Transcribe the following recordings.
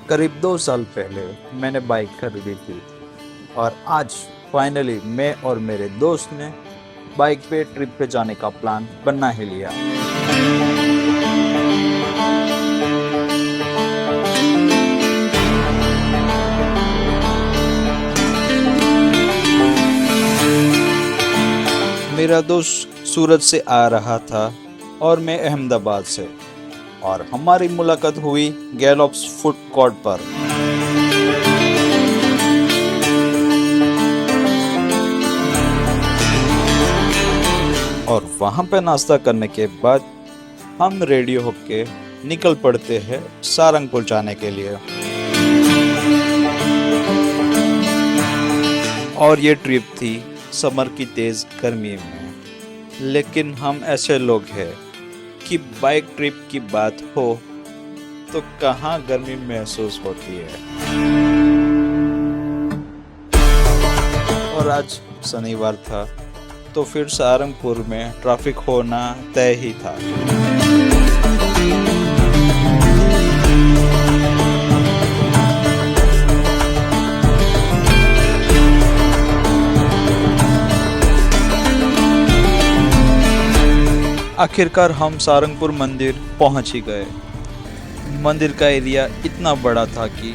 करीब 2 साल पहले मैंने बाइक खरीदी थी और आज फाइनली मैं और मेरे दोस्त ने बाइक पे ट्रिप पे जाने का प्लान बना ही लिया। मेरा दोस्त सूरत से आ रहा था और मैं अहमदाबाद से, और हमारी मुलाकात हुई गैलोप्स फूड कोर्ट पर। और वहां पे नाश्ता करने के बाद हम रेडी होके निकल पड़ते हैं सारंगपुर जाने के लिए। और ये ट्रिप थी समर की तेज गर्मी में, लेकिन हम ऐसे लोग हैं कि बाइक ट्रिप की बात हो तो कहाँ गर्मी महसूस होती है। और आज शनिवार था तो फिर सहारनपुर में ट्रैफिक होना तय ही था। आखिरकार हम सारंगपुर मंदिर पहुंच ही गए। मंदिर का एरिया इतना बड़ा था कि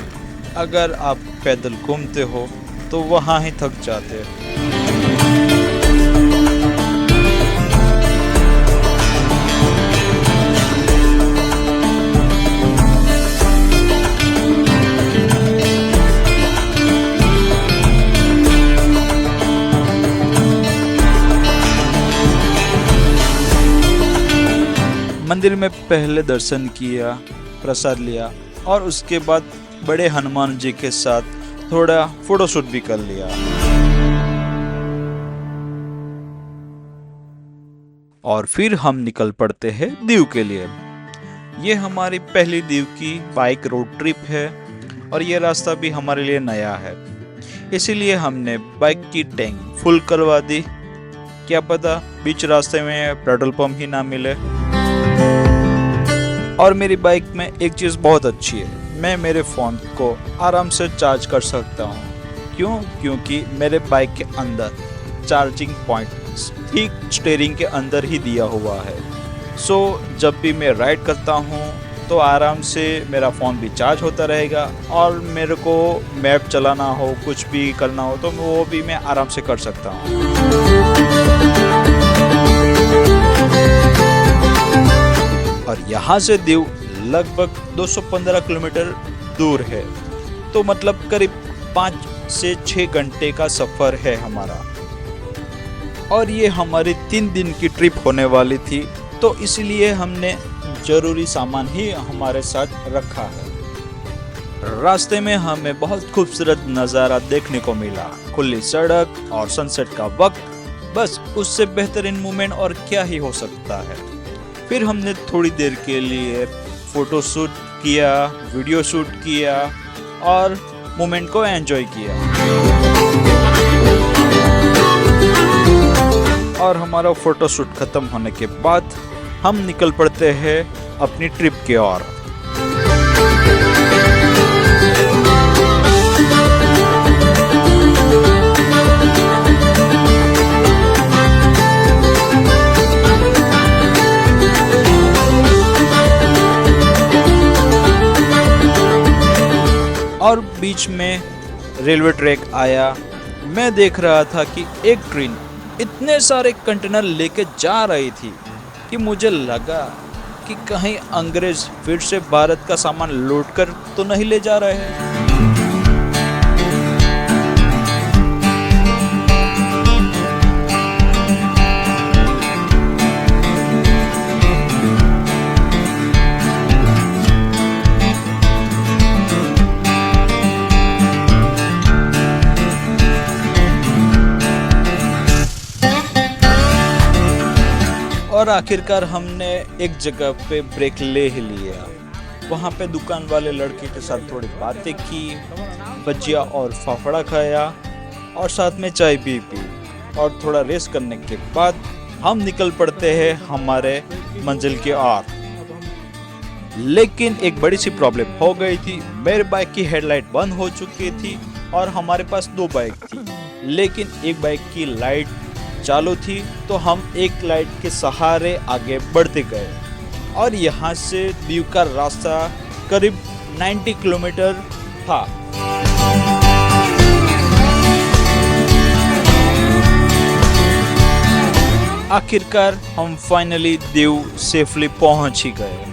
अगर आप पैदल घूमते हो तो वहां ही थक जाते। मंदिर में पहले दर्शन किया, प्रसाद लिया और उसके बाद बड़े हनुमान जी के साथ थोड़ा फोटोशूट भी कर लिया। और फिर हम निकल पड़ते हैं दीव के लिए। ये हमारी पहली दीव की बाइक रोड ट्रिप है और ये रास्ता भी हमारे लिए नया है, इसीलिए हमने बाइक की टैंक फुल करवा दी। क्या पता बीच रास्ते में पेट्रोल पंप ही ना मिले। और मेरी बाइक में एक चीज बहुत अच्छी है, मैं मेरे फोन को आराम से चार्ज कर सकता हूँ। क्योंकि मेरे बाइक के अंदर चार्जिंग पॉइंट ठीक स्टीयरिंग के अंदर ही दिया हुआ है। सो जब भी मैं राइड करता हूँ तो आराम से मेरा फ़ोन भी चार्ज होता रहेगा, और मेरे को मैप चलाना हो, कुछ भी करना हो तो वो भी मैं आराम से कर सकता हूँ। और यहाँ से दीव लगभग 215 किलोमीटर दूर है, तो मतलब करीब 5 से 6 घंटे का सफ़र है हमारा। और ये हमारी 3 दिन की ट्रिप होने वाली थी, तो इसलिए हमने ज़रूरी सामान ही हमारे साथ रखा है। रास्ते में हमें बहुत खूबसूरत नज़ारा देखने को मिला, खुली सड़क और सनसेट का वक्त, बस उससे बेहतरीन मोमेंट और क्या ही हो सकता है। फिर हमने थोड़ी देर के लिए फोटो शूट किया, वीडियो शूट किया और मोमेंट को एंजॉय किया। और हमारा फोटो शूट खत्म होने के बाद हम निकल पड़ते हैं अपनी ट्रिप की ओर। और बीच में रेलवे ट्रैक आया। मैं देख रहा था कि एक ट्रेन इतने सारे कंटेनर लेके जा रही थी कि मुझे लगा कि कहीं अंग्रेज फिर से भारत का सामान लूट कर तो नहीं ले जा रहे हैं। और आखिरकार हमने एक जगह पे ब्रेक ले ही लिया। वहाँ पे दुकान वाले लड़के के साथ थोड़ी बातें की, भजिया और फाफड़ा खाया और साथ में चाय भी पी, और थोड़ा रेस्ट करने के बाद हम निकल पड़ते हैं हमारे मंजिल की ओर। लेकिन एक बड़ी सी प्रॉब्लम हो गई थी। मेरे बाइक की हेडलाइट बंद हो चुकी थी और हमारे पास 2 बाइक थी, लेकिन एक बाइक की लाइट चालू थी, तो हम एक लाइट के सहारे आगे बढ़ते गए और यहाँ से दीव का रास्ता करीब 90 किलोमीटर था। आखिरकार हम फाइनली दीव सेफली पहुंच ही गए।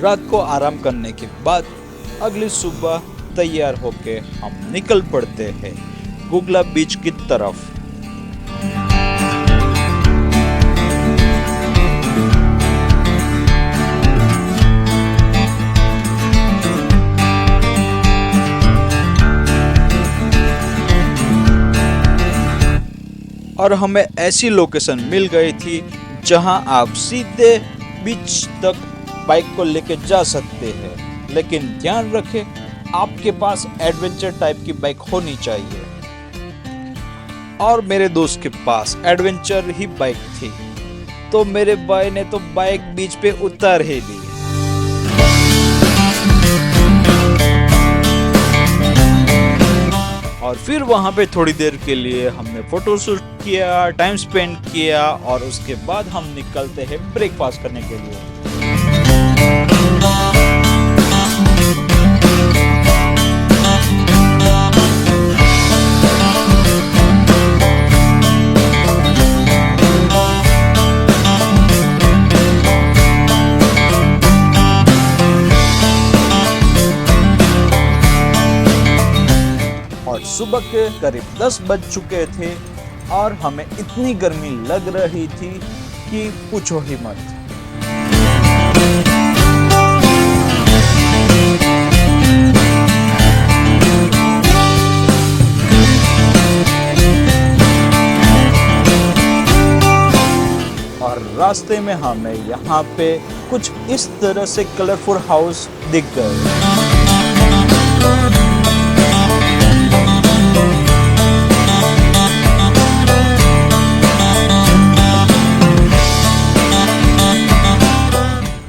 रात को आराम करने के बाद अगली सुबह तैयार होके हम निकल पड़ते हैं गुगला बीच की तरफ। और हमें ऐसी लोकेशन मिल गई थी जहां आप सीधे बीच तक बाइक को लेके जा सकते हैं, लेकिन ध्यान रखें आपके पास एडवेंचर टाइप की बाइक होनी चाहिए। और मेरे दोस्त के पास एडवेंचर ही बाइक थी, तो मेरे भाई ने तो बाइक बीच पे उतार ही दी। और फिर वहां पे थोड़ी देर के लिए हमने फोटोशूट किया, टाइम स्पेंड किया और उसके बाद हम निकलते हैं ब्रेकफास्ट करने के लिए। और सुबह के करीब 10 बज चुके थे और हमें इतनी गर्मी लग रही थी कि पूछो ही मत। और रास्ते में हमें यहाँ पे कुछ इस तरह से कलरफुल हाउस दिख गए।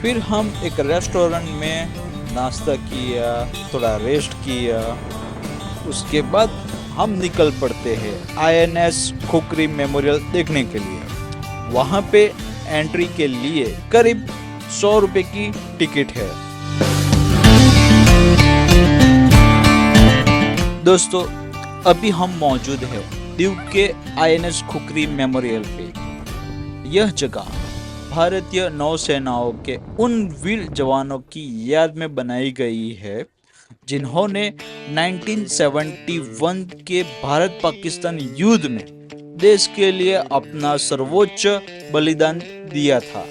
फिर हम एक रेस्टोरेंट में नाश्ता किया, थोड़ा रेस्ट किया, उसके बाद हम निकल पड़ते हैं INS खुकरी मेमोरियल देखने के लिए। वहाँ पे एंट्री के लिए करीब 100 रुपए की टिकट है। दोस्तों, अभी हम मौजूद हैं दीव के INS खुकरी मेमोरियल पे। यह जगह भारतीय नौसेनाओं के उन वीर जवानों की याद में बनाई गई है जिन्होंने 1971 के भारत पाकिस्तान युद्ध में देश के लिए अपना सर्वोच्च बलिदान दिया था।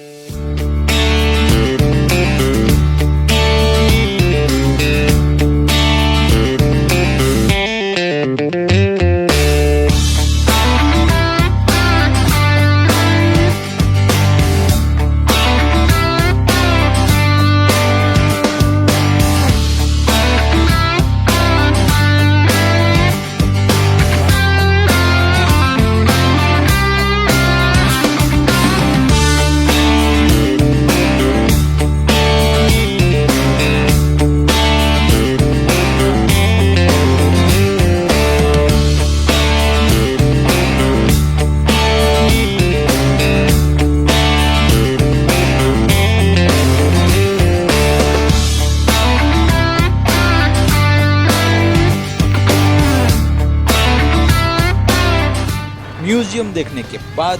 म्यूजियम देखने के बाद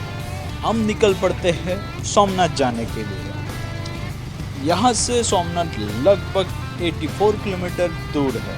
हम निकल पड़ते हैं सोमनाथ जाने के लिए। यहाँ से सोमनाथ लगभग 84 किलोमीटर दूर है।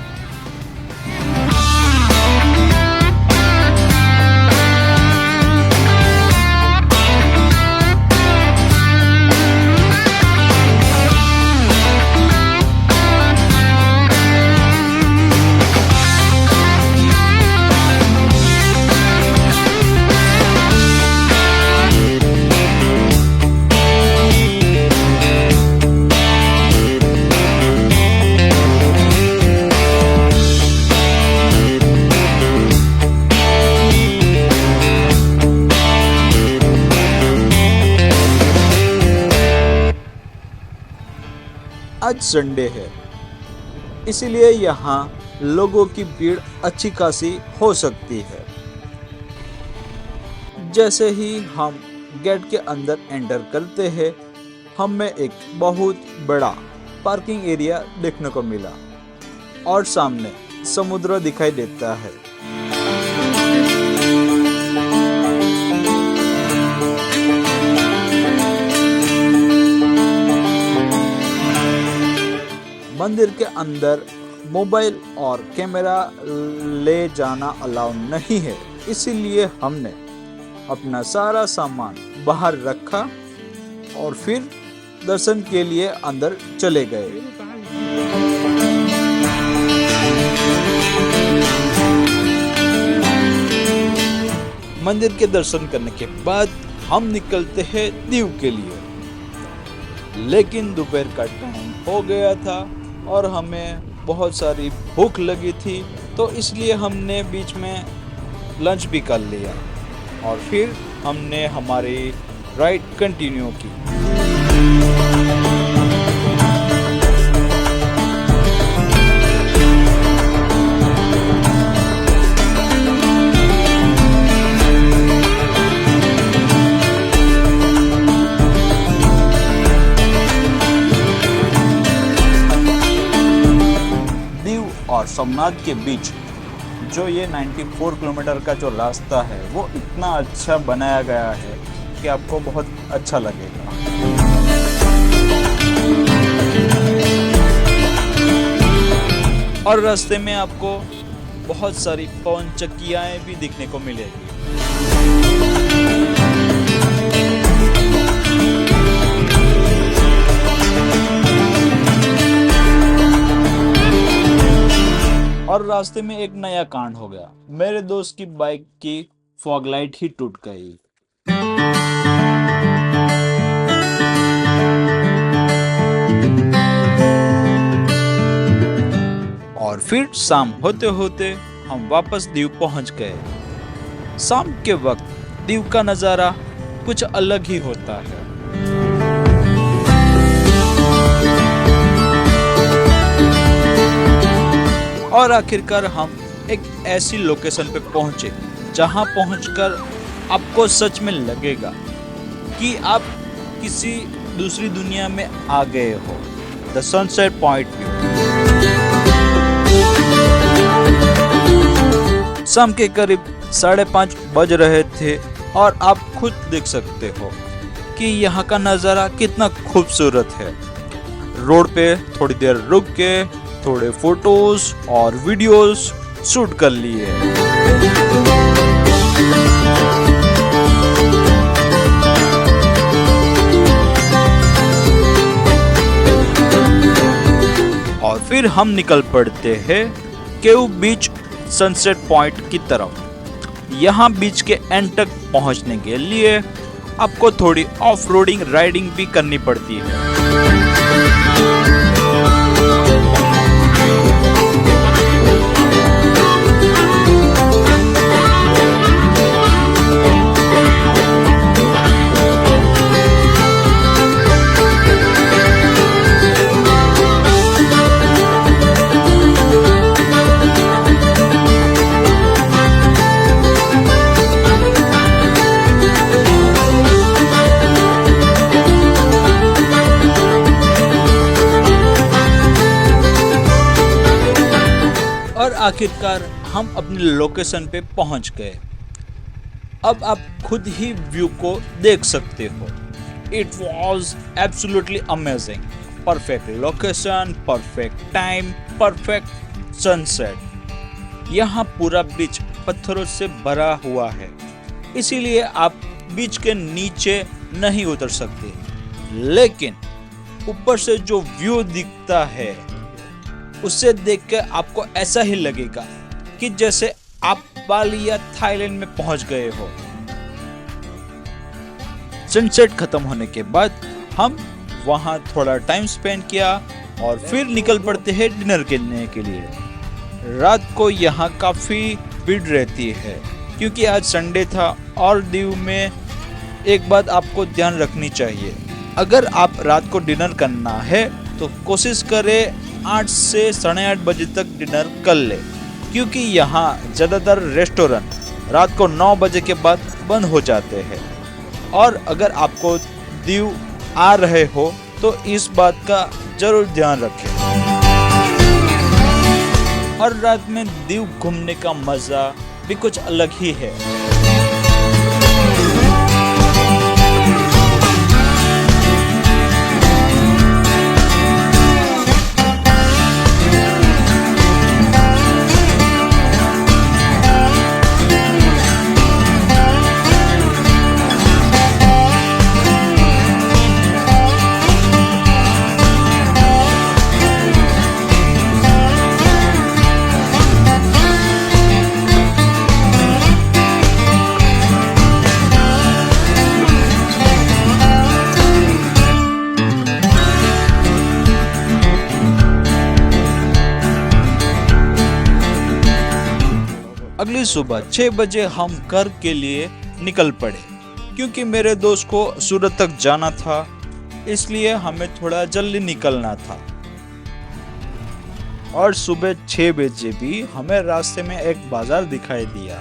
आज संडे है, इसीलिए यहाँ लोगों की भीड़ अच्छी खासी हो सकती है। जैसे ही हम गेट के अंदर एंटर करते हैं, हमें एक बहुत बड़ा पार्किंग एरिया देखने को मिला और सामने समुद्र दिखाई देता है। मंदिर के अंदर मोबाइल और कैमरा ले जाना अलाउ नहीं है, इसीलिए हमने अपना सारा सामान बाहर रखा और फिर दर्शन के लिए अंदर चले गए। मंदिर के दर्शन करने के बाद हम निकलते हैं दीव के लिए, लेकिन दोपहर का टाइम हो गया था और हमें बहुत सारी भूख लगी थी, तो इसलिए हमने बीच में लंच भी कर लिया और फिर हमने हमारी राइड कंटिन्यू की। और सोमनाथ के बीच जो ये 94 किलोमीटर का जो रास्ता है वो इतना अच्छा बनाया गया है कि आपको बहुत अच्छा लगेगा। और रास्ते में आपको बहुत सारी पवन चक्कियाँ भी दिखने को मिलेगी। और रास्ते में एक नया कांड हो गया, मेरे दोस्त की बाइक की फॉग लाइट ही टूट गई। और फिर शाम होते होते हम वापस दीव पहुंच गए। शाम के वक्त दीव का नजारा कुछ अलग ही होता है। और आखिरकार हम एक ऐसी लोकेशन पे पहुंचे जहां पहुंचकर आपको सच में लगेगा कि आप किसी दूसरी दुनिया में आ गए हो। The sunset point view. शाम के करीब 5:30 बज रहे थे और आप खुद देख सकते हो कि यहाँ का नज़ारा कितना खूबसूरत है। रोड पे थोड़ी देर रुक के थोड़े फोटोज और वीडियोस शूट कर लिए। और फिर हम निकल पड़ते हैं केव बीच सनसेट पॉइंट की तरफ। यहाँ बीच के एंड तक पहुँचने के लिए आपको थोड़ी ऑफ रोडिंग राइडिंग भी करनी पड़ती है। और आखिरकार हम अपनी लोकेशन पे पहुंच गए। अब आप खुद ही व्यू को देख सकते हो। It was absolutely amazing. Perfect location, perfect time, perfect sunset. यहाँ पूरा बीच पत्थरों से भरा हुआ है, इसीलिए आप बीच के नीचे नहीं उतर सकते, लेकिन ऊपर से जो व्यू दिखता है उसे देखकर आपको ऐसा ही लगेगा कि जैसे आप बाली या थाईलैंड में पहुंच गए हो। सनसेट खत्म होने के बाद हम वहां थोड़ा टाइम स्पेंड किया और फिर निकल पड़ते हैं डिनर करने के लिए। रात को यहाँ काफी भीड़ रहती है क्योंकि आज संडे था। और दीव में एक बात आपको ध्यान रखनी चाहिए, अगर आप रात को डिनर करना है तो कोशिश करें 8 से 8:30 बजे तक डिनर कर ले, क्योंकि यहाँ ज़्यादातर रेस्टोरेंट रात को 9 बजे के बाद बंद हो जाते हैं। और अगर आपको दीव आ रहे हो तो इस बात का जरूर ध्यान रखें। और रात में दीव घूमने का मजा भी कुछ अलग ही है। अगली सुबह 6 बजे हम घर के लिए निकल पड़े, क्योंकि मेरे दोस्त को सूरत तक जाना था, इसलिए हमें थोड़ा जल्दी निकलना था। और सुबह 6 बजे भी हमें रास्ते में एक बाजार दिखाई दिया।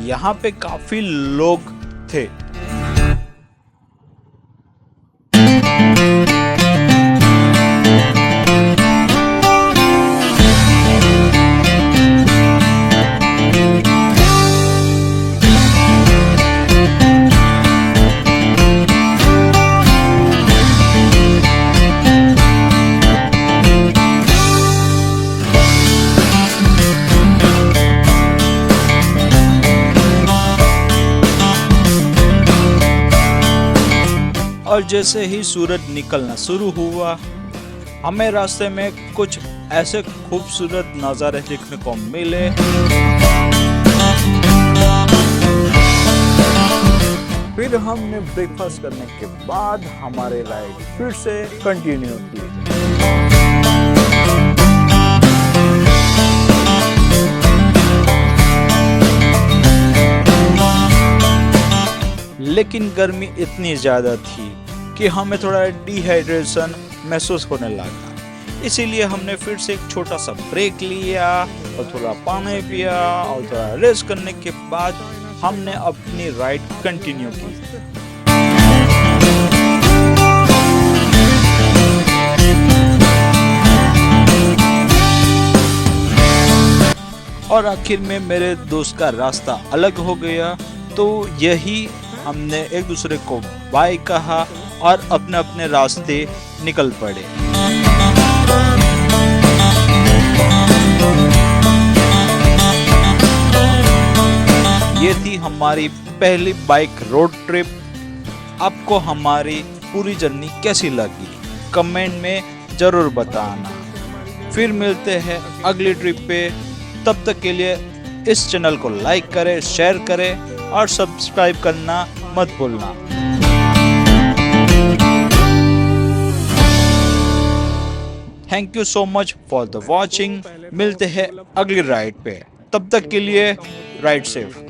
यहाँ पे काफी लोग थे। और जैसे ही सूरज निकलना शुरू हुआ, हमें रास्ते में कुछ ऐसे खूबसूरत नज़ारे देखने को मिले। फिर हमने ब्रेकफास्ट करने के बाद हमारे राइड फिर से कंटिन्यू की। लेकिन गर्मी इतनी ज़्यादा थी कि हमें थोड़ा डिहाइड्रेशन महसूस होने लगा। इसीलिए हमने फिर से एक छोटा सा ब्रेक लिया और थोड़ा पानी पिया और थोड़ा रेस्ट करने के बाद हमने अपनी राइड कंटिन्यू की। और आखिर में मेरे दोस्त का रास्ता अलग हो गया, तो यही हमने एक दूसरे को बाय कहा और अपने अपने रास्ते निकल पड़े। ये थी हमारी पहली बाइक रोड ट्रिप। आपको हमारी पूरी जर्नी कैसी लगी कमेंट में जरूर बताना। फिर मिलते हैं अगली ट्रिप पे। तब तक के लिए इस चैनल को लाइक करें, शेयर करें और सब्सक्राइब करना मत भूलना। Thank you so much for the watching. मिलते हैं अगली राइड पे। तब तक के लिए राइड सेफ।